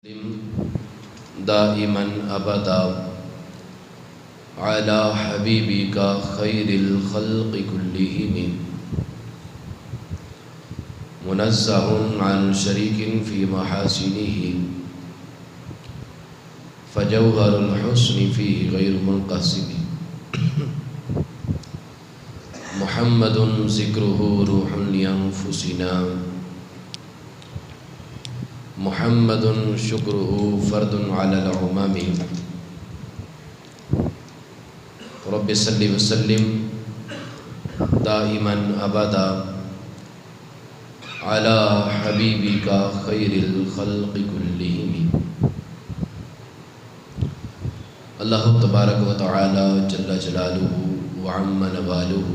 دائما ابدا على حبيبك خير الخلق كلهم منزه عن شريك في محاسنه فجوهر الحسن فيه غير منقسم محمد ذكره روح لأنفسنا محمد شکرہ فرد علی العمام رب صلی وسلم دائما ابدا علی حبیبک خیر الخلق کلہم۔ اللہ تبارک و تعالی جل جلالہ وعم نوالہ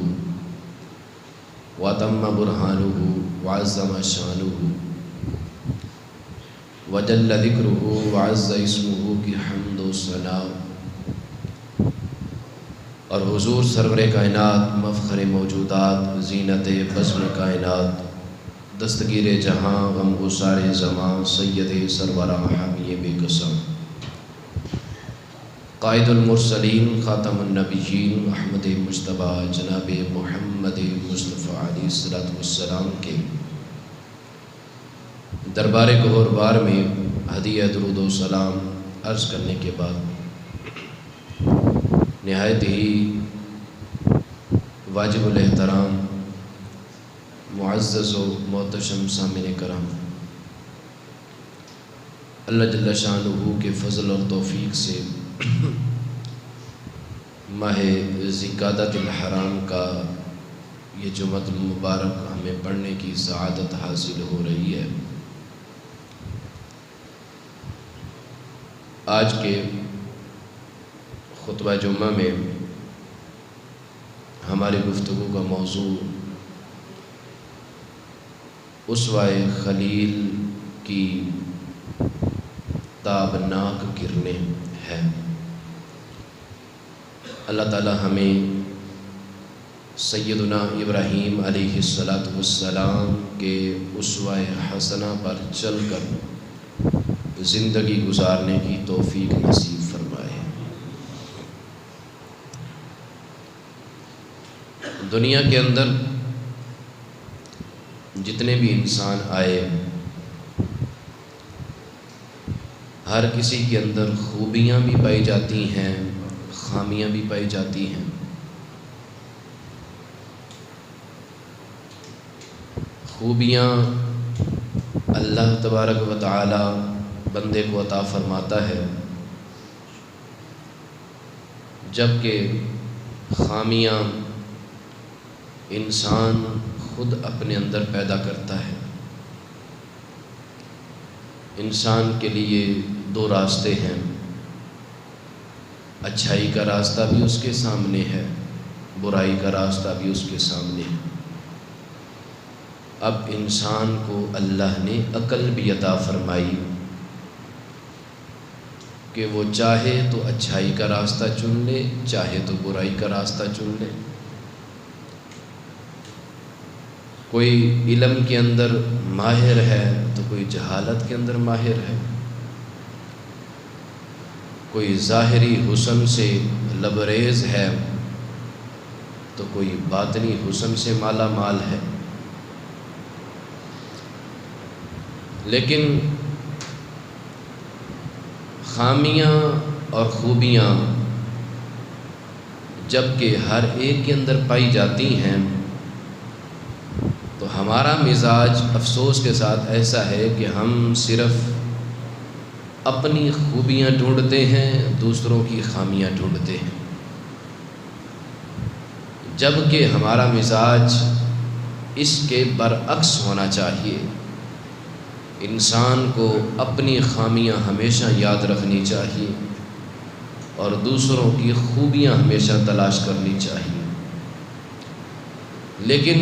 وتم برہانہ وعظم شانہ وجل ذکرہ وعز اسمہ کی حمد و ثنا، اور حضور سرور کائنات مفخر موجودات زینت بزم کائنات دستگیر جہاں غم گسار زمان سید سرورہ حامی بے قسم قائد المرسلین خاتم النبیین احمد مجتبیٰ جناب محمد مصطفیٰ علیہ السلام کے دربار گہربار میں ہدیہ درود و سلام عرض کرنے کے بعد نہایت ہی واجب الاحترام معزز و محتشم سامعین کرام، اللہ جل شانہ کے فضل اور توفیق سے ماہ ذی-قعدۃ الحرام کا یہ جمعۃ المبارک ہمیں پڑھنے کی سعادت حاصل ہو رہی ہے۔ آج کے خطبہ جمعہ میں ہماری گفتگو کا موضوع اسوہ خلیل کی تابناک کرنیں ہے۔ اللہ تعالی ہمیں سیدنا ابراہیم علیہ السلام کے اسوہ حسنہ پر چل کر زندگی گزارنے کی توفیق نصیب فرمائے۔ دنیا کے اندر جتنے بھی انسان آئے ہر کسی کے اندر خوبیاں بھی پائی جاتی ہیں، خامیاں بھی پائی جاتی ہیں۔ خوبیاں اللہ تبارک و تعالی بندے کو عطا فرماتا ہے، جبکہ خامیاں انسان خود اپنے اندر پیدا کرتا ہے۔ انسان کے لیے دو راستے ہیں، اچھائی کا راستہ بھی اس کے سامنے ہے، برائی کا راستہ بھی اس کے سامنے ہے۔ اب انسان کو اللہ نے عقل بھی عطا فرمائی کہ وہ چاہے تو اچھائی کا راستہ چن لے، چاہے تو برائی کا راستہ چن لے۔ کوئی علم کے اندر ماہر ہے تو کوئی جہالت کے اندر ماہر ہے، کوئی ظاہری حسن سے لبریز ہے تو کوئی باطنی حسن سے مالا مال ہے۔ لیکن خامیاں اور خوبیاں جب کہ ہر ایک کے اندر پائی جاتی ہیں تو ہمارا مزاج افسوس کے ساتھ ایسا ہے کہ ہم صرف اپنی خوبیاں ڈھونڈتے ہیں، دوسروں کی خامیاں ڈھونڈتے ہیں، جبکہ ہمارا مزاج اس کے برعکس ہونا چاہیے۔ انسان کو اپنی خامیاں ہمیشہ یاد رکھنی چاہیے اور دوسروں کی خوبیاں ہمیشہ تلاش کرنی چاہیے۔ لیکن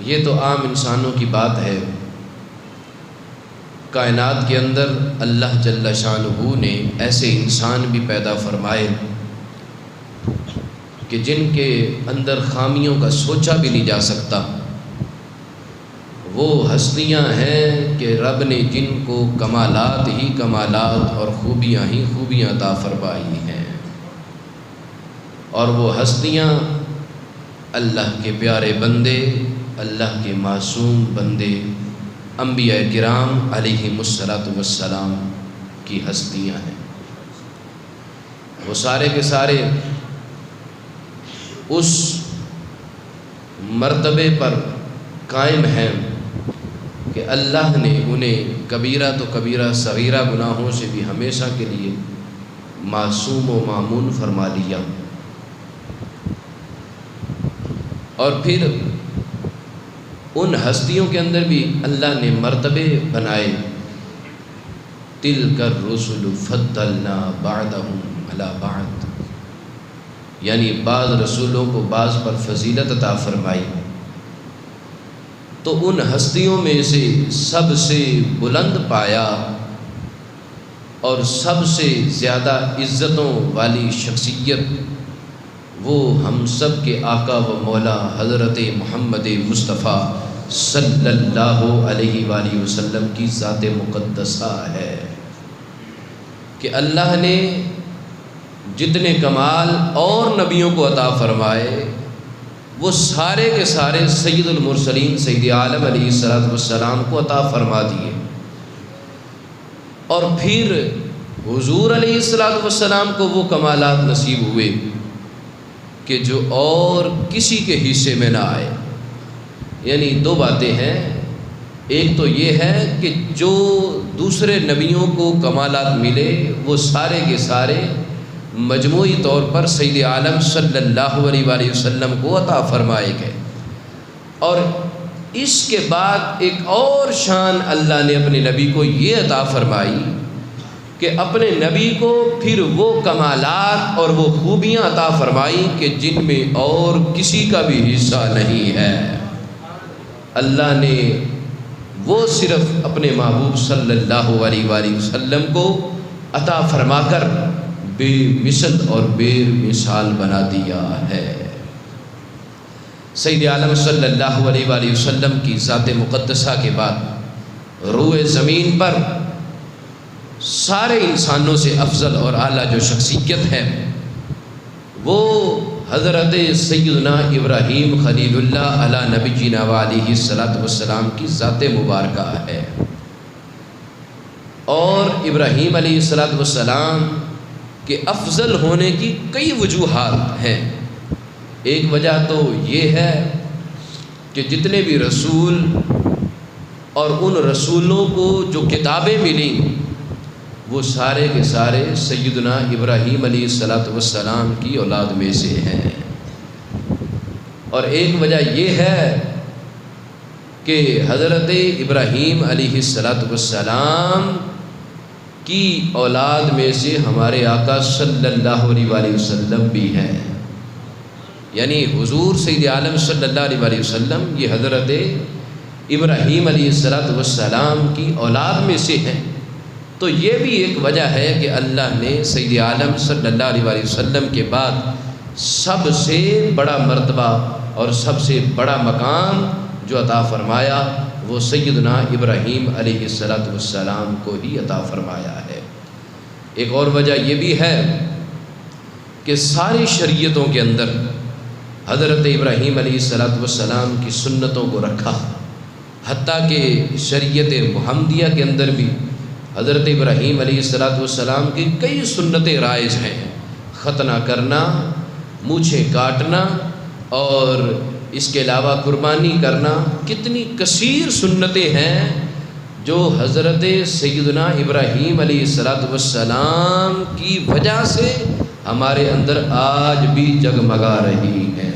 یہ تو عام انسانوں کی بات ہے، کائنات کے اندر اللہ جل شانہ نے ایسے انسان بھی پیدا فرمائے کہ جن کے اندر خامیوں کا سوچا بھی نہیں جا سکتا، وہ ہستیاں ہیں کہ رب نے جن کو کمالات ہی کمالات اور خوبیاں ہی خوبیاں عطا فرمائی ہیں، اور وہ ہستیاں اللہ کے پیارے بندے، اللہ کے معصوم بندے، انبیاء کرام علیہم الصلاۃ والسلام کی ہستیاں ہیں۔ وہ سارے کے سارے اس مرتبے پر قائم ہیں کہ اللہ نے انہیں کبیرہ تو کبیرہ صغیرہ گناہوں سے بھی ہمیشہ کے لیے معصوم و معمون فرما لیا، اور پھر ان ہستیوں کے اندر بھی اللہ نے مرتبے بنائے۔ تلک الرسل فضلنا بعضهم علی بعض، یعنی بعض رسولوں کو بعض پر فضیلت عطا فرمائی۔ تو ان ہستیوں میں سے سب سے بلند پایا اور سب سے زیادہ عزتوں والی شخصیت وہ ہم سب کے آقا و مولا حضرت محمد مصطفیٰ صلی اللہ علیہ وآلہ وسلم کی ذات مقدسہ ہے کہ اللہ نے جتنے کمال اور نبیوں کو عطا فرمائے وہ سارے کے سارے سید المرسلین سید عالم علیہ الصلوۃ والسلام کو عطا فرما دیے، اور پھر حضور علیہ الصلوۃ والسلام کو وہ کمالات نصیب ہوئے کہ جو اور کسی کے حصے میں نہ آئے۔ یعنی دو باتیں ہیں، ایک تو یہ ہے کہ جو دوسرے نبیوں کو کمالات ملے وہ سارے کے سارے مجموعی طور پر سید عالم صلی اللہ علیہ وآلہ وسلم کو عطا فرمائے گئے، اور اس کے بعد ایک اور شان اللہ نے اپنے نبی کو یہ عطا فرمائی کہ اپنے نبی کو پھر وہ کمالات اور وہ خوبیاں عطا فرمائی کہ جن میں اور کسی کا بھی حصہ نہیں ہے۔ اللہ نے وہ صرف اپنے محبوب صلی اللہ علیہ وآلہ وسلم کو عطا فرما کر بے مثل اور بے مثال بنا دیا ہے۔ سید عالم صلی اللہ علیہ وآلہ وسلم کی ذات مقدسہ کے بعد روئے زمین پر سارے انسانوں سے افضل اور اعلیٰ جو شخصیت ہے وہ حضرت سیدنا ابراہیم خلیل اللہ علی نبینا وعلیہ الصلوۃ والسلام کی ذات مبارکہ ہے۔ اور ابراہیم علیہ الصلوۃ والسلام کے افضل ہونے کی کئی وجوہات ہیں۔ ایک وجہ تو یہ ہے کہ جتنے بھی رسول اور ان رسولوں کو جو کتابیں ملیں وہ سارے کے سارے سیدنا ابراہیم علیہ الصلوۃ والسلام کی اولاد میں سے ہیں، اور ایک وجہ یہ ہے کہ حضرت ابراہیم علیہ الصلوۃ والسلام کی اولاد میں سے ہمارے آقا صلی اللہ علیہ وآلہ وسلم بھی ہیں، یعنی حضور سید عالم صلی اللہ علیہ وآلہ وسلم یہ حضرت ابراہیم علیہ الصلوۃ والسلام کی اولاد میں سے ہیں۔ تو یہ بھی ایک وجہ ہے کہ اللہ نے سید عالم صلی اللہ علیہ وآلہ وسلم کے بعد سب سے بڑا مرتبہ اور سب سے بڑا مقام جو عطا فرمایا وہ سیدنا ابراہیم علیہ الصلوۃ والسلام کو ہی عطا فرمایا ہے۔ ایک اور وجہ یہ بھی ہے کہ ساری شریعتوں کے اندر حضرت ابراہیم علیہ الصلوۃ والسلام کی سنتوں کو رکھا، حتیٰ کہ شریعت محمدیہ کے اندر بھی حضرت ابراہیم علیہ الصلوۃ والسلام کی کئی سنتیں رائج ہیں، ختنہ کرنا، مونچھیں کاٹنا، اور اس کے علاوہ قربانی کرنا، کتنی کثیر سنتیں ہیں جو حضرت سیدنا ابراہیم علیہ الصلوۃ والسلام کی وجہ سے ہمارے اندر آج بھی جگمگا رہی ہیں۔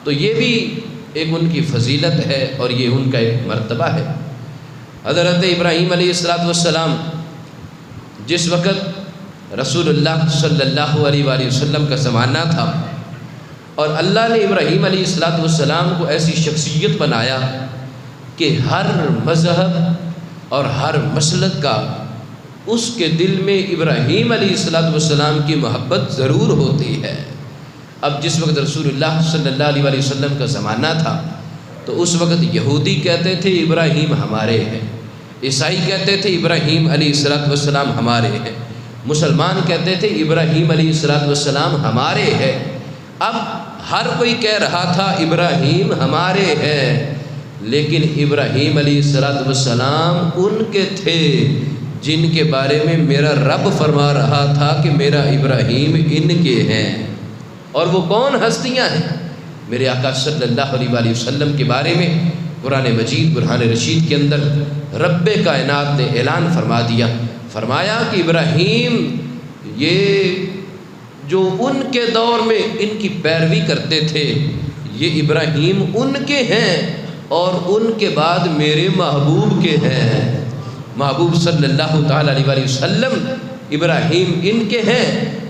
تو یہ بھی ایک ان کی فضیلت ہے اور یہ ان کا ایک مرتبہ ہے۔ حضرت ابراہیم علیہ الصلوۃ والسلام جس وقت رسول اللہ صلی اللہ علیہ وآلہ وسلم کا زمانہ تھا اور اللہ نے ابراہیم علیہ الصلوۃ والسلام کو ایسی شخصیت بنایا کہ ہر مذہب اور ہر مسلک کا اس کے دل میں ابراہیم علیہ الصلوۃ والسلام کی محبت ضرور ہوتی ہے۔ اب جس وقت رسول اللہ صلی اللہ علیہ وآلہ وسلم کا زمانہ تھا تو اس وقت یہودی کہتے تھے ابراہیم ہمارے ہیں، عیسائی کہتے تھے ابراہیم علیہ السلام ہمارے ہیں، مسلمان کہتے تھے ابراہیم علیہ السلام ہمارے ہیں۔ اب ہر کوئی کہہ رہا تھا ابراہیم ہمارے ہیں، لیکن ابراہیم علیہ السلام ان کے تھے جن کے بارے میں میرا رب فرما رہا تھا کہ میرا ابراہیم ان کے ہیں۔ اور وہ کون ہستیاں ہیں؟ میرے آقا صلی اللہ علیہ وآلہ وسلم کے بارے میں قرآن مجید برہان رشید کے اندر رب کائنات نے اعلان فرما دیا، فرمایا کہ ابراہیم یہ جو ان کے دور میں ان کی پیروی کرتے تھے یہ ابراہیم ان کے ہیں اور ان کے بعد میرے محبوب کے ہیں۔ محبوب صلی اللہ تعالیٰ علیہ وآلہ وسلم ابراہیم ان کے ہیں،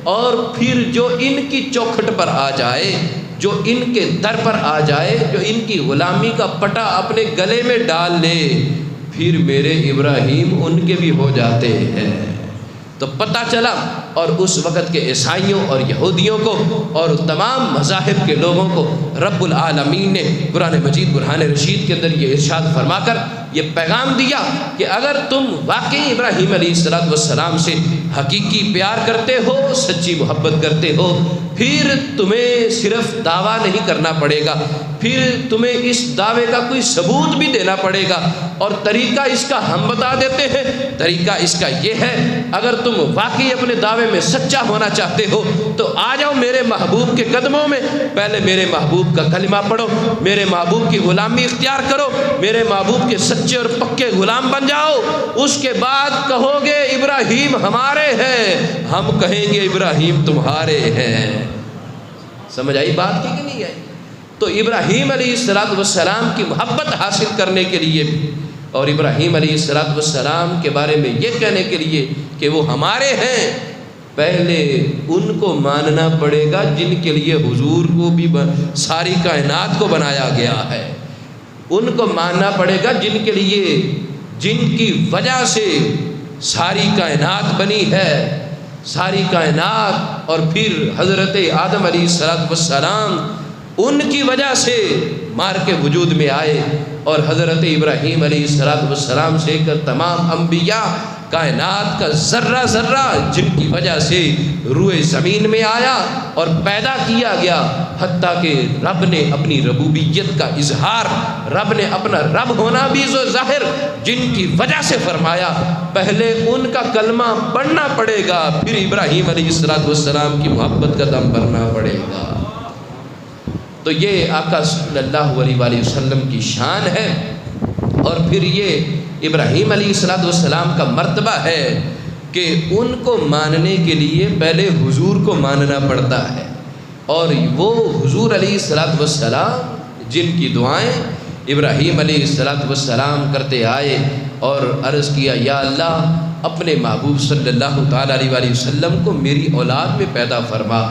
اور پھر جو ان کی چوکھٹ پر آ جائے، جو ان کے در پر آ جائے، جو ان کی غلامی کا پٹا اپنے گلے میں ڈال لے، پھر میرے ابراہیم ان کے بھی ہو جاتے ہیں۔ تو پتہ چلا، اور اس وقت کے عیسائیوں اور یہودیوں کو اور تمام مذاہب کے لوگوں کو رب العالمین نے قرآن مجید برہان رشید کے اندر یہ ارشاد فرما کر یہ پیغام دیا کہ اگر تم واقعی ابراہیم علیہ السلام سے حقیقی پیار کرتے ہو، سچی محبت کرتے ہو، پھر تمہیں صرف دعویٰ نہیں کرنا پڑے گا، پھر تمہیں اس دعوے کا کوئی ثبوت بھی دینا پڑے گا۔ اور طریقہ اس کا ہم بتا دیتے ہیں، طریقہ اس کا یہ ہے، اگر تم واقعی اپنے دعوے میں سچا ہونا چاہتے ہو تو آ جاؤ میرے محبوب کے قدموں میں، پہلے میرے محبوب کا کلمہ پڑھو، میرے محبوب کی غلامی اختیار کرو، میرے محبوب کے سچے اور پکے غلام بن جاؤ، اس کے بعد کہو گے ابراہیم ہمارے ہیں، ہم کہیں گے ابراہیم تمہارے ہیں۔ سمجھ آئی بات کی کہ نہیں آئی؟ تو ابراہیم علیہ السلام کی محبت حاصل کرنے کے لیے بھی، اور ابراہیم علیہ السلام کے بارے میں یہ کہنے کے لیے کہ وہ ہمارے ہیں، پہلے ان کو ماننا پڑے گا جن کے لیے حضور کو بھی ساری کائنات کو بنایا گیا ہے، ان کو ماننا پڑے گا جن کے لیے، جن کی وجہ سے ساری کائنات بنی ہے، ساری کائنات، اور پھر حضرت آدم علیہ السلام ان کی وجہ سے مار کے وجود میں آئے، اور حضرت ابراہیم علیہ السلام سے کر تمام انبیاء، کائنات کا ذرہ ذرہ جن کی وجہ سے روئے زمین میں آیا اور پیدا کیا گیا، حتیٰ کہ رب نے اپنی ربوبیت کا اظہار، رب نے اپنا رب ہونا بھی ظاہر جن کی وجہ سے فرمایا، پہلے ان کا کلمہ پڑھنا پڑے گا، پھر ابراہیم علیہ السلام کی محبت کا دم بھرنا پڑے گا۔ تو یہ آقا صلی اللہ علیہ وآلہ وسلم کی شان ہے، اور پھر یہ ابراہیم علیہ السلام کا مرتبہ ہے کہ ان کو ماننے کے لیے پہلے حضور کو ماننا پڑتا ہے، اور وہ حضور علیہ السلام جن کی دعائیں ابراہیم علیہ السلام کرتے آئے اور عرض کیا، یا اللہ اپنے محبوب صلی اللہ تعالیٰ علیہ وآلہ وسلم کو میری اولاد میں پیدا فرما،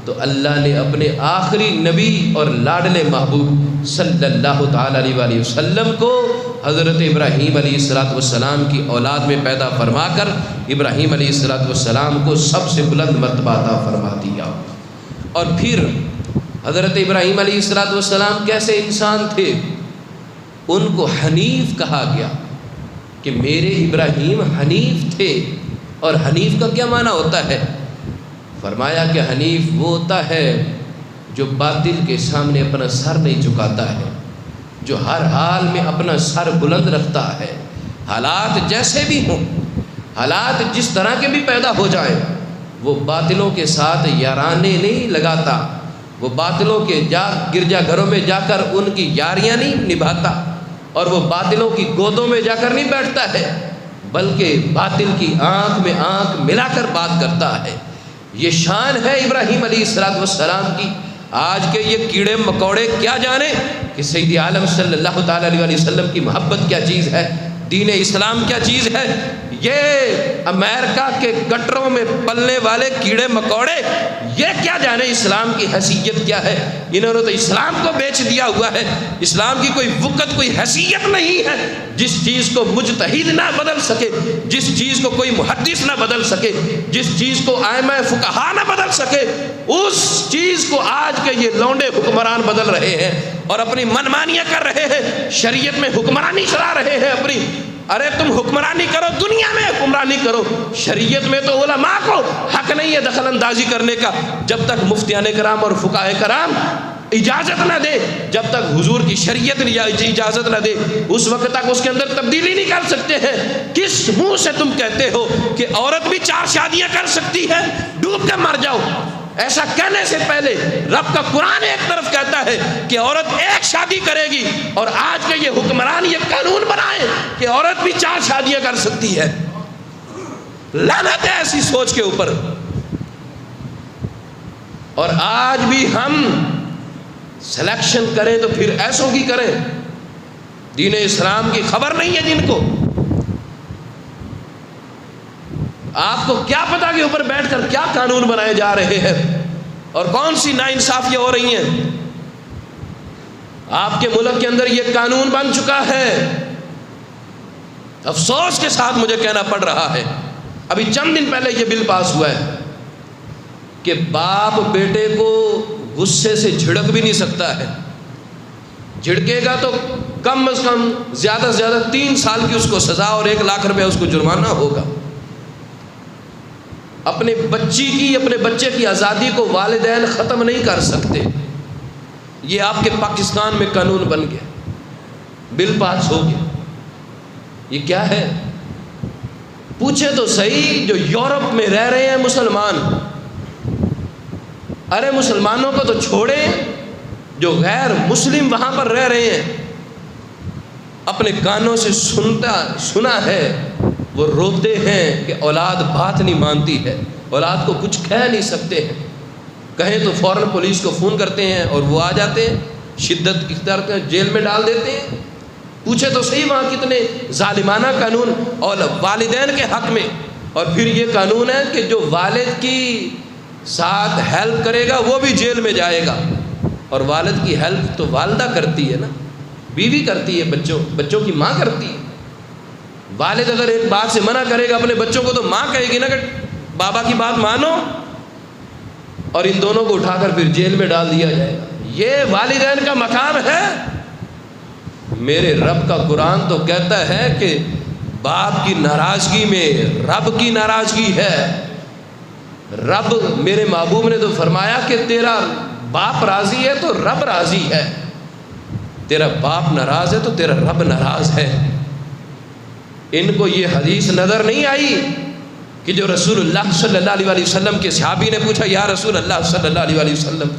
تو اللہ نے اپنے آخری نبی اور لاڈلے محبوب صلی اللہ تعالیٰ علیہ وآلہ وسلم کو حضرت ابراہیم علیہ السلام کی اولاد میں پیدا فرما کر ابراہیم علیہ السلام کو سب سے بلند مرتبہ عطا فرما دیا۔ اور پھر حضرت ابراہیم علیہ السلام کیسے انسان تھے؟ ان کو حنیف کہا گیا کہ میرے ابراہیم حنیف تھے، اور حنیف کا کیا معنی ہوتا ہے؟ فرمایا کہ حنیف وہ ہوتا ہے جو باطل کے سامنے اپنا سر نہیں جھکاتا ہے، جو ہر حال میں اپنا سر بلند رکھتا ہے، حالات جیسے بھی ہوں، حالات جس طرح کے بھی پیدا ہو جائیں، وہ باطلوں کے ساتھ یارانے نہیں لگاتا، وہ باطلوں کے گرجا گھروں میں جا کر ان کی یاریاں نہیں نبھاتا، اور وہ باطلوں کی گودوں میں جا کر نہیں بیٹھتا ہے، بلکہ باطل کی آنکھ میں آنکھ ملا کر بات کرتا ہے۔ یہ شان ہے ابراہیم علیہ السلام کی۔ آج کے یہ کیڑے مکوڑے کیا جانے کہ سید عالم صلی اللہ تعالیٰ علیہ وسلم کی محبت کیا چیز ہے، دین اسلام کیا چیز ہے۔ یہ امریکہ کے گٹروں میں پلنے والے کیڑے مکوڑے یہ کیا جانے اسلام کی حیثیت کیا ہے۔ انہوں نے تو اسلام کو بیچ دیا ہوا ہے، اسلام کی کوئی وقت کوئی حیثیت نہیں ہے۔ جس چیز کو مجتہد نہ بدل سکے، جس چیز کو کوئی محدث نہ بدل سکے، جس چیز کو ائمہ فقہا نہ بدل سکے، اس چیز کو آج کے یہ لونڈے حکمران بدل رہے ہیں۔ اور اپنی منمانیاں کر رہے ہیں، شریعت میں حکمرانی چلا رہے ہیں اپنی. ارے تم حکمرانی کرو، دنیا میں حکمرانی کرو، شریعت میں تو علماء کو حق نہیں ہے دخل اندازی کرنے کا. جب تک مفتیان کرام اور فقہاء کرام اجازت نہ دے، جب تک حضور کی شریعت اجازت نہ دے، اس وقت تک اس کے اندر تبدیلی نہیں کر سکتے ہیں. کس منہ سے تم کہتے ہو کہ عورت بھی 4 شادیاں کر سکتی ہے؟ ڈوب کر مر جاؤ. ایسا کہنے سے پہلے رب کا قرآن ایک طرف کہتا ہے کہ عورت 1 شادی کرے گی، اور آج کے یہ حکمران یہ قانون بنائے کہ عورت بھی 4 شادیاں کر سکتی ہے. لعنت ہے ایسی سوچ کے اوپر. اور آج بھی ہم سلیکشن کریں تو پھر ایسوں کی کریں. دین اسلام کی خبر نہیں ہے جن کو. آپ کو کیا پتا کہ اوپر بیٹھ کر کیا قانون بنائے جا رہے ہیں اور کون سی ناانصافیاں ہو رہی ہیں. آپ کے ملک کے اندر یہ قانون بن چکا ہے. افسوس کے ساتھ مجھے کہنا پڑ رہا ہے، ابھی چند دن پہلے یہ بل پاس ہوا ہے کہ باپ بیٹے کو غصے سے جھڑک بھی نہیں سکتا ہے. جھڑکے گا تو کم از کم زیادہ سے زیادہ 3 سال کی اس کو سزا اور 1 لاکھ روپے اس کو جرمانہ ہوگا. اپنے بچے کی آزادی کو والدین ختم نہیں کر سکتے. یہ آپ کے پاکستان میں قانون بن گیا، بل پاس ہو گیا. یہ کیا ہے؟ پوچھے تو صحیح، جو یورپ میں رہ رہے ہیں مسلمان، ارے مسلمانوں کو تو چھوڑیں، جو غیر مسلم وہاں پر رہ رہے ہیں، اپنے کانوں سے سنا ہے، وہ روتے ہیں کہ اولاد بات نہیں مانتی ہے، اولاد کو کچھ کہہ نہیں سکتے ہیں. کہیں تو فوراً پولیس کو فون کرتے ہیں اور وہ آ جاتے ہیں، شدت اختیار کر جیل میں ڈال دیتے ہیں. پوچھے تو صحیح وہاں کتنے ظالمانہ قانون اور والدین کے حق میں. اور پھر یہ قانون ہے کہ جو والد کی ساتھ ہیلپ کرے گا وہ بھی جیل میں جائے گا. اور والد کی ہیلپ تو والدہ کرتی ہے نا، بیوی کرتی ہے، بچوں کی ماں کرتی ہے. والد اگر ایک بات سے منع کرے گا اپنے بچوں کو تو ماں کہے گی نا کہ بابا کی بات مانو، اور ان دونوں کو اٹھا کر پھر جیل میں ڈال دیا جائے گا. یہ والدین کا مقام ہے. میرے رب کا قرآن تو کہتا ہے کہ باپ کی ناراضگی میں رب کی ناراضگی ہے. رب، میرے محبوب نے تو فرمایا کہ تیرا باپ راضی ہے تو رب راضی ہے، تیرا باپ ناراض ہے تو تیرا رب ناراض ہے. ان کو یہ حدیث نظر نہیں آئی کہ جو رسول اللہ صلی اللہ علیہ وسلم کے صحابی نے پوچھا، یا رسول اللہ صلی اللہ علیہ وسلم،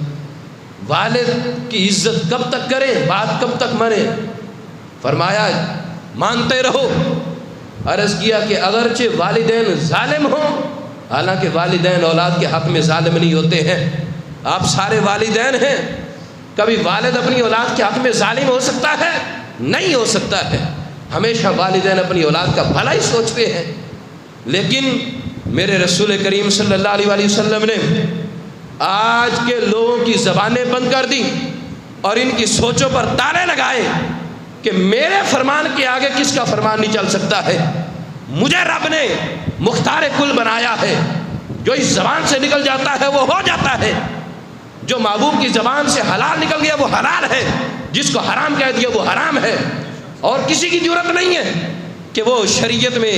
والد کی عزت کب تک کریں، بات کب تک مانیں؟ فرمایا مانتے رہو. عرض کیا کہ اگرچہ والدین ظالم ہوں، حالانکہ والدین اولاد کے حق میں ظالم نہیں ہوتے ہیں. آپ سارے والدین ہیں، کبھی والد اپنی اولاد کے حق میں ظالم ہو سکتا ہے؟ نہیں ہو سکتا ہے. ہمیشہ والدین اپنی اولاد کا بھلا ہی سوچتے ہیں. لیکن میرے رسول کریم صلی اللہ علیہ وسلم نے آج کے لوگوں کی زبانیں بند کر دی اور ان کی سوچوں پر تالے لگائے کہ میرے فرمان کے آگے کس کا فرمان نہیں چل سکتا ہے. مجھے رب نے مختار کل بنایا ہے، جو اس زبان سے نکل جاتا ہے وہ ہو جاتا ہے. جو محبوب کی زبان سے حلال نکل گیا وہ حلال ہے، جس کو حرام کہہ دیا وہ حرام ہے. اور کسی کی ضرورت نہیں ہے کہ وہ شریعت میں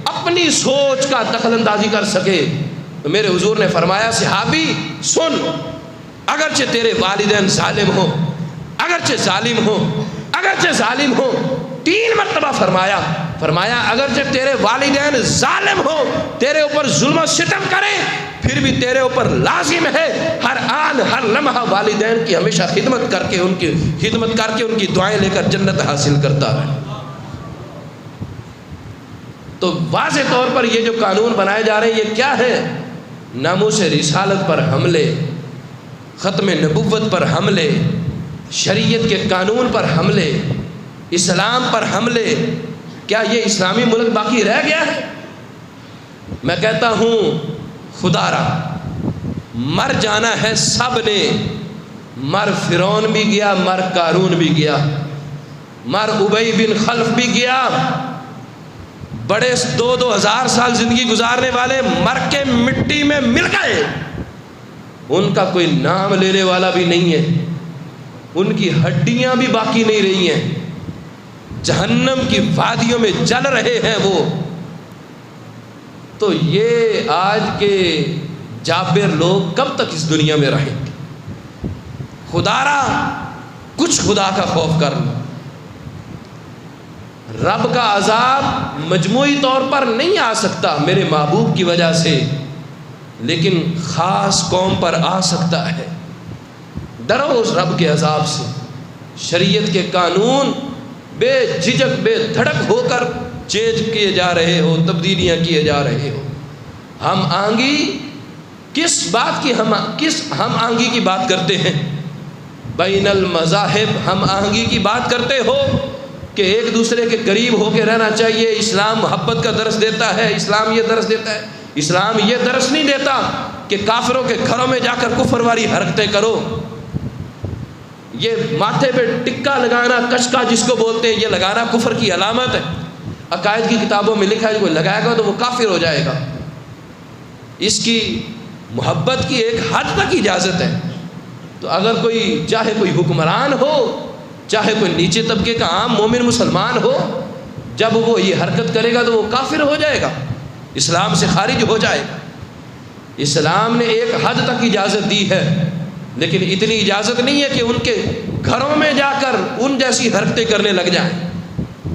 اپنی سوچ کا دخل اندازی کر سکے. تو میرے حضور نے فرمایا، صحابی سن، اگرچہ تیرے والدین ظالم ہو، اگرچہ ظالم ہو، اگرچہ ظالم ہو، 3 مرتبہ فرمایا اگرچہ تیرے والدین ظالم ہو، تیرے اوپر ظلم و ستم کریں، پھر بھی تیرے اوپر لازم ہے ہر آن ہر لمحہ والدین کی ہمیشہ خدمت کر کے ان کی دعائیں لے کر جنت حاصل کرتا ہے. تو واضح طور پر یہ جو قانون بنائے جا رہے ہیں یہ کیا ہے؟ ناموس رسالت پر حملے، ختم نبوت پر حملے، شریعت کے قانون پر حملے، اسلام پر حملے. کیا یہ اسلامی ملک باقی رہ گیا ہے؟ میں کہتا ہوں خدا را مر جانا ہے سب نے. مر فرعون بھی گیا، مر قارون بھی گیا، مر ابی بن خلف بھی گیا. بڑے 2,000 سال زندگی گزارنے والے مر کے مٹی میں مل گئے، ان کا کوئی نام لینے والا بھی نہیں ہے. ان کی ہڈیاں بھی باقی نہیں رہی ہیں، جہنم کی وادیوں میں جل رہے ہیں وہ. تو یہ آج کے جابر لوگ کب تک اس دنیا میں رہیں گے؟ خدارا کچھ خدا کا خوف کر لو. رب کا عذاب مجموعی طور پر نہیں آ سکتا میرے محبوب کی وجہ سے، لیکن خاص قوم پر آ سکتا ہے. ڈرو اس رب کے عذاب سے. شریعت کے قانون بے جھجک بے دھڑک ہو کر چینج کیے جا رہے ہو، تبدیلیاں کیے جا رہے ہو. ہم آہنگی کس بات کی ہم آہنگی کی بات کرتے ہیں؟ بین المذاہب ہم آہنگی کی بات کرتے ہو کہ ایک دوسرے کے قریب ہو کے رہنا چاہیے. اسلام محبت کا درس دیتا ہے، اسلام یہ درس دیتا ہے. اسلام یہ درس نہیں دیتا کہ کافروں کے گھروں میں جا کر کفر والی حرکتیں کرو. یہ ماتھے پہ ٹکا لگانا، کچکا جس کو بولتے ہیں، یہ لگانا کفر کی علامت ہے. عقائد کی کتابوں میں لکھا ہے کوئی لگائے گا تو وہ کافر ہو جائے گا. اس کی محبت کی ایک حد تک اجازت ہے. تو اگر کوئی چاہے کوئی حکمران ہو، چاہے کوئی نیچے طبقے کا عام مومن مسلمان ہو، جب وہ یہ حرکت کرے گا تو وہ کافر ہو جائے گا، اسلام سے خارج ہو جائے گا. اسلام نے ایک حد تک اجازت دی ہے، لیکن اتنی اجازت نہیں ہے کہ ان کے گھروں میں جا کر ان جیسی حرکتیں کرنے لگ جائیں.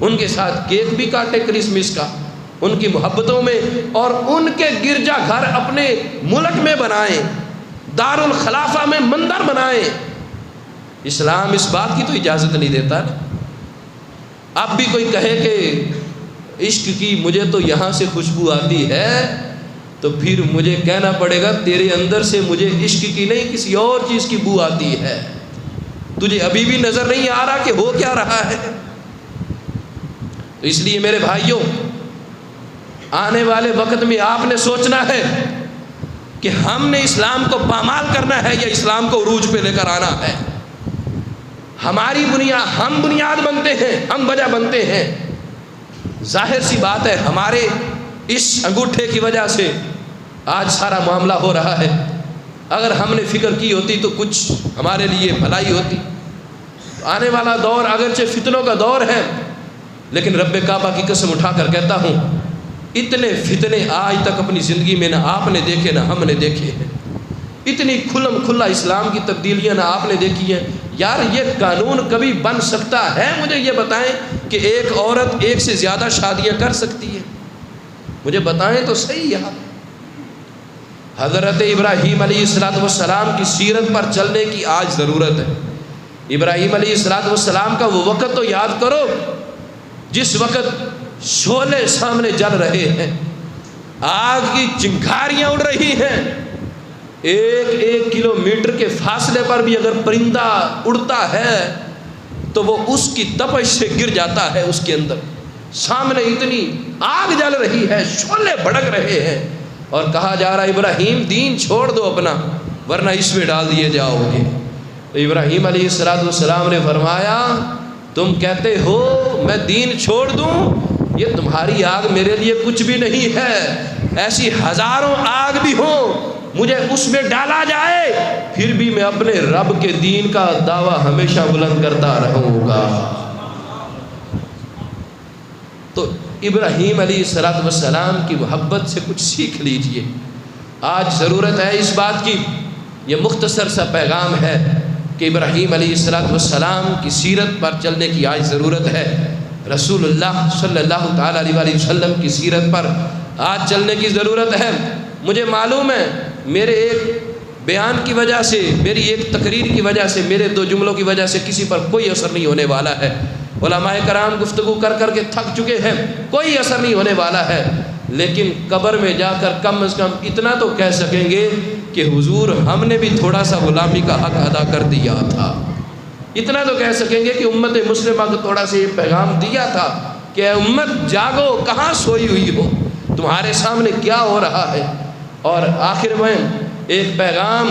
ان کے ساتھ کیک بھی کاٹے کرسمس کا، ان کی محبتوں میں، اور ان کے گرجا گھر اپنے ملک میں بنائیں، دار الخلافہ میں مندر بنائیں. اسلام اس بات کی تو اجازت نہیں دیتا نا. اب بھی کوئی کہے کہ عشق کی مجھے تو یہاں سے خوشبو آتی ہے، تو پھر مجھے کہنا پڑے گا تیرے اندر سے مجھے عشق کی نہیں کسی اور چیز کی بو آتی ہے. تجھے ابھی بھی نظر نہیں آ رہا کہ ہو کیا رہا ہے. تو اس لیے میرے بھائیوں، آنے والے وقت میں آپ نے سوچنا ہے کہ ہم نے اسلام کو پامال کرنا ہے یا اسلام کو عروج پہ لے کر آنا ہے. ہماری بنیاد، ہم بنیاد بنتے ہیں، ہم وجہ بنتے ہیں. ظاہر سی بات ہے ہمارے اس انگوٹھے کی وجہ سے آج سارا معاملہ ہو رہا ہے. اگر ہم نے فکر کی ہوتی تو کچھ ہمارے لیے بھلائی ہوتی. آنے والا دور اگرچہ فتنوں کا دور ہے، لیکن رب کعبہ کی قسم اٹھا کر کہتا ہوں اتنے فتنے آج تک اپنی زندگی میں نہ آپ نے دیکھے نہ ہم نے دیکھے ہیں. اتنی کھلم کھلا اسلام کی تبدیلیاں نہ آپ نے دیکھی ہیں. یار یہ قانون کبھی بن سکتا ہے؟ مجھے یہ بتائیں کہ ایک عورت ایک سے زیادہ شادیاں کر سکتی ہے؟ مجھے بتائیں تو صحیح. یار حضرت ابراہیم علیہ السلام کی سیرت پر چلنے کی آج ضرورت ہے. ابراہیم علیہ السلام کا وہ وقت تو یاد کرو جس وقت شعلے سامنے جل رہے ہیں، آگ کی چنگاریاں اڑ رہی ہیں. ایک کلومیٹر کے فاصلے پر بھی اگر پرندہ اڑتا ہے تو وہ اس کی تپش سے گر جاتا ہے. اس کے اندر سامنے اتنی آگ جل رہی ہے، شعلے بھڑک رہے ہیں، اور کہا جا رہا ہے ابراہیم دین چھوڑ دو اپنا ورنہ اس میں ڈال دیے جاؤ گے. تو ابراہیم علیہ السلام نے فرمایا تم کہتے ہو میں دین چھوڑ دوں؟ یہ تمہاری آگ میرے لیے کچھ بھی نہیں ہے. ایسی ہزاروں آگ بھی ہوں، مجھے اس میں ڈالا جائے پھر بھی میں اپنے رب کے دین کا دعویٰ ہمیشہ بلند کرتا رہوں گا. تو ابراہیم علیہ السلام کی محبت سے کچھ سیکھ لیجئے. آج ضرورت ہے اس بات کی. یہ مختصر سا پیغام ہے کہ ابراہیم علیہ السلام کی سیرت پر چلنے کی آج ضرورت ہے. رسول اللہ صلی اللہ تعالیٰ علیہ وسلم کی سیرت پر آج چلنے کی ضرورت ہے. مجھے معلوم ہے میرے ایک بیان کی وجہ سے، میری ایک تقریر کی وجہ سے، میرے دو جملوں کی وجہ سے کسی پر کوئی اثر نہیں ہونے والا ہے. علماء کرام گفتگو کر کر کے تھک چکے ہیں، کوئی اثر نہیں ہونے والا ہے. لیکن قبر میں جا کر کم از کم اتنا تو کہہ سکیں گے کہ حضور ہم نے بھی تھوڑا سا غلامی کا حق ادا کر دیا تھا. اتنا تو کہہ سکیں گے کہ امت مسلمہ کو تھوڑا سا یہ پیغام دیا تھا کہ اے امت جاگو، کہاں سوئی ہوئی ہو، تمہارے سامنے کیا ہو رہا ہے. اور آخر میں ایک پیغام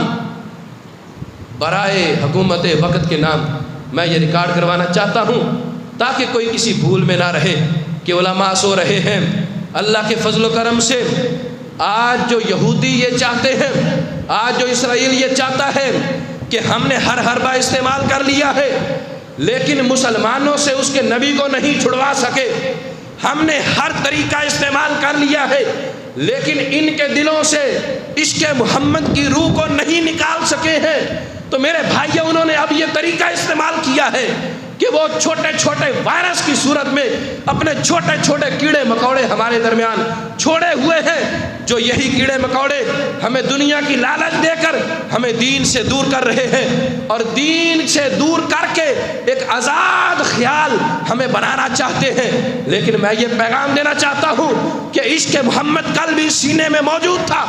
برائے حکومت وقت کے نام میں یہ ریکارڈ کروانا چاہتا ہوں تاکہ کوئی کسی بھول میں نہ رہے کہ علماء سو رہے ہیں. اللہ کے فضل و کرم سے آج جو یہودی یہ چاہتے ہیں، آج جو اسرائیل یہ چاہتا ہے کہ ہم نے ہر حربہ استعمال کر لیا ہے لیکن مسلمانوں سے اس کے نبی کو نہیں چھڑوا سکے، ہم نے ہر طریقہ استعمال کر لیا ہے لیکن ان کے دلوں سے عشق محمد کی روح کو نہیں نکال سکے ہیں۔ تو میرے بھائیو، انہوں نے اب یہ طریقہ استعمال کیا ہے کہ وہ چھوٹے چھوٹے وائرس کی صورت میں اپنے چھوٹے چھوٹے کیڑے مکوڑے ہمارے درمیان چھوڑے ہوئے ہیں، جو یہی کیڑے مکوڑے ہمیں دنیا کی لالچ دے کر ہمیں دین سے دور کر رہے ہیں، اور دین سے دور کر کے ایک آزاد خیال ہمیں بنانا چاہتے ہیں۔ لیکن میں یہ پیغام دینا چاہتا ہوں کہ عشق محمد کل بھی سینے میں موجود تھا،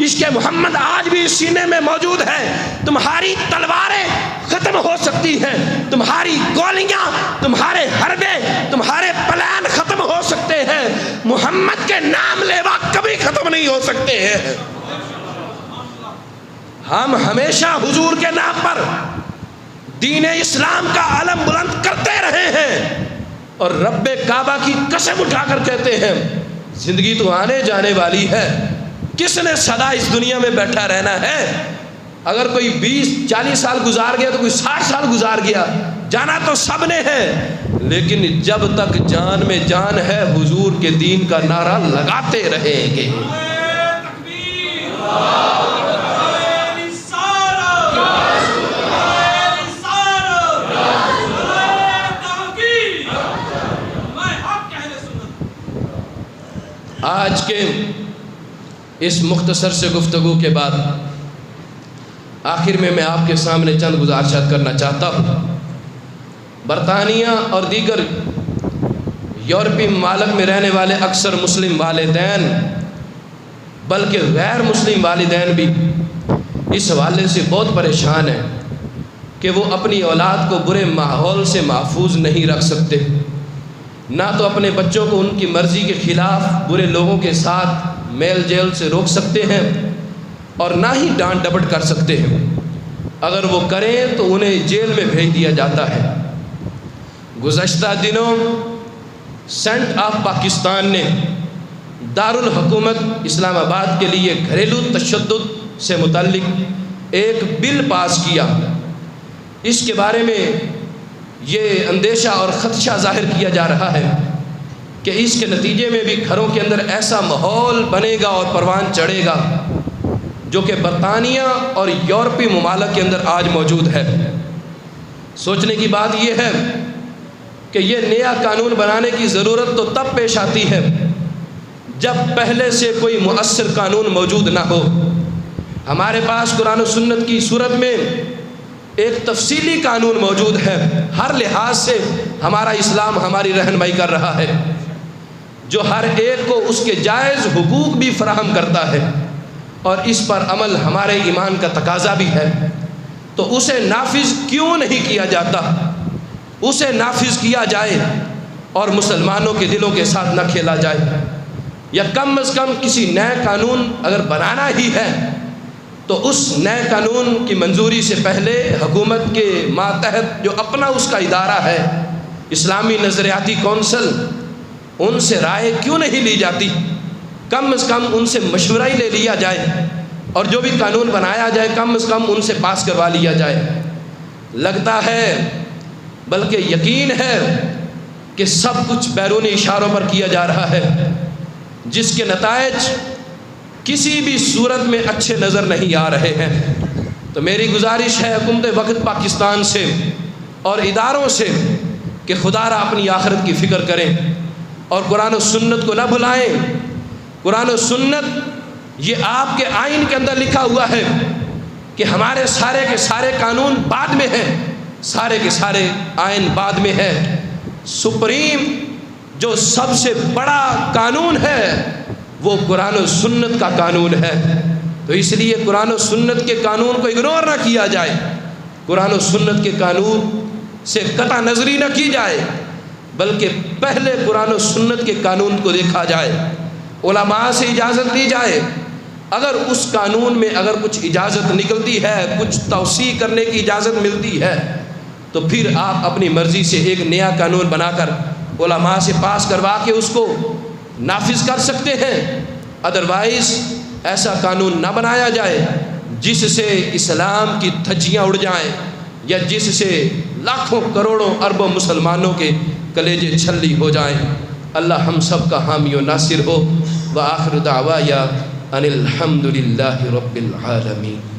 عشق محمد آج بھی سینے میں موجود ہے۔ تمہاری تلواریں ختم ہو سکتی ہیں، تمہاری گولیاں، تمہارے حربے، تمہارے پلان ختم ہو سکتے ہیں، محمد کے نام لیوا کبھی ختم نہیں ہو سکتے ہیں۔ ہم ہمیشہ حضور کے نام پر دین اسلام کا علم بلند کرتے رہے ہیں، اور رب کعبہ کی قسم اٹھا کر کہتے ہیں زندگی تو آنے جانے والی ہے، کس نے سدا اس دنیا میں بیٹھا رہنا ہے؟ اگر کوئی 20-40 سال گزار گیا تو کوئی 60 سال گزار گیا، جانا تو سب نے ہے، لیکن جب تک جان میں جان ہے حضور کے دین کا نعرہ لگاتے رہیں گے۔ آج کے اس مختصر سے گفتگو کے بعد آخر میں آپ کے سامنے چند گزارشات کرنا چاہتا ہوں۔ برطانیہ اور دیگر یورپی ممالک میں رہنے والے اکثر مسلم والدین، بلکہ غیر مسلم والدین بھی اس حوالے سے بہت پریشان ہیں کہ وہ اپنی اولاد کو برے ماحول سے محفوظ نہیں رکھ سکتے، نہ تو اپنے بچوں کو ان کی مرضی کے خلاف برے لوگوں کے ساتھ میل جیل سے روک سکتے ہیں اور نہ ہی ڈانٹ ڈپٹ کر سکتے ہیں۔ اگر وہ کریں تو انہیں جیل میں بھیج دیا جاتا ہے۔ گزشتہ دنوں سینٹ آف پاکستان نے دارالحکومت اسلام آباد کے لیے گھریلو تشدد سے متعلق ایک بل پاس کیا۔ اس کے بارے میں یہ اندیشہ اور خدشہ ظاہر کیا جا رہا ہے کہ اس کے نتیجے میں بھی گھروں کے اندر ایسا ماحول بنے گا اور پروان چڑھے گا جو کہ برطانیہ اور یورپی ممالک کے اندر آج موجود ہے۔ سوچنے کی بات یہ ہے کہ یہ نیا قانون بنانے کی ضرورت تو تب پیش آتی ہے جب پہلے سے کوئی مؤثر قانون موجود نہ ہو۔ ہمارے پاس قرآن و سنت کی صورت میں ایک تفصیلی قانون موجود ہے، ہر لحاظ سے ہمارا اسلام ہماری رہنمائی کر رہا ہے، جو ہر ایک کو اس کے جائز حقوق بھی فراہم کرتا ہے، اور اس پر عمل ہمارے ایمان کا تقاضا بھی ہے۔ تو اسے نافذ کیوں نہیں کیا جاتا؟ اسے نافذ کیا جائے اور مسلمانوں کے دلوں کے ساتھ نہ کھیلا جائے، یا کم از کم کسی نئے قانون اگر بنانا ہی ہے تو اس نئے قانون کی منظوری سے پہلے حکومت کے ماتحت جو اپنا اس کا ادارہ ہے اسلامی نظریاتی کونسل، ان سے رائے کیوں نہیں لی جاتی؟ کم از کم ان سے مشورہ ہی لے لیا جائے، اور جو بھی قانون بنایا جائے کم از کم ان سے پاس کروا لیا جائے۔ لگتا ہے بلکہ یقین ہے کہ سب کچھ بیرونی اشاروں پر کیا جا رہا ہے، جس کے نتائج کسی بھی صورت میں اچھے نظر نہیں آ رہے ہیں۔ تو میری گزارش ہے حکومت وقت پاکستان سے اور اداروں سے کہ خدا را اپنی آخرت کی فکر کریں اور قرآن و سنت کو نہ بھلائیں۔ قرآن و سنت یہ آپ کے آئین کے اندر لکھا ہوا ہے کہ ہمارے سارے کے سارے قانون بعد میں ہیں، سارے کے سارے آئین بعد میں ہے۔ سپریم جو سب سے بڑا قانون ہے وہ قرآن و سنت کا قانون ہے۔ تو اس لیے قرآن و سنت کے قانون کو اگنور نہ کیا جائے، قرآن و سنت کے قانون سے قطع نظری نہ کی جائے، بلکہ پہلے قرآن و سنت کے قانون کو دیکھا جائے، علماء سے اجازت لی جائے۔ اگر اس قانون میں اگر کچھ اجازت نکلتی ہے، کچھ توسیع کرنے کی اجازت ملتی ہے، تو پھر آپ اپنی مرضی سے ایک نیا قانون بنا کر علماء سے پاس کروا کے اس کو نافذ کر سکتے ہیں۔ ادروائز ایسا قانون نہ بنایا جائے جس سے اسلام کی دھجیاں اڑ جائیں یا جس سے لاکھوں کروڑوں اربوں مسلمانوں کے کلیجے چھلی ہو جائیں۔ اللہ ہم سب کا حامی و ناصر ہو۔ وآخر دعوایا ان الحمد للہ رب العالمین۔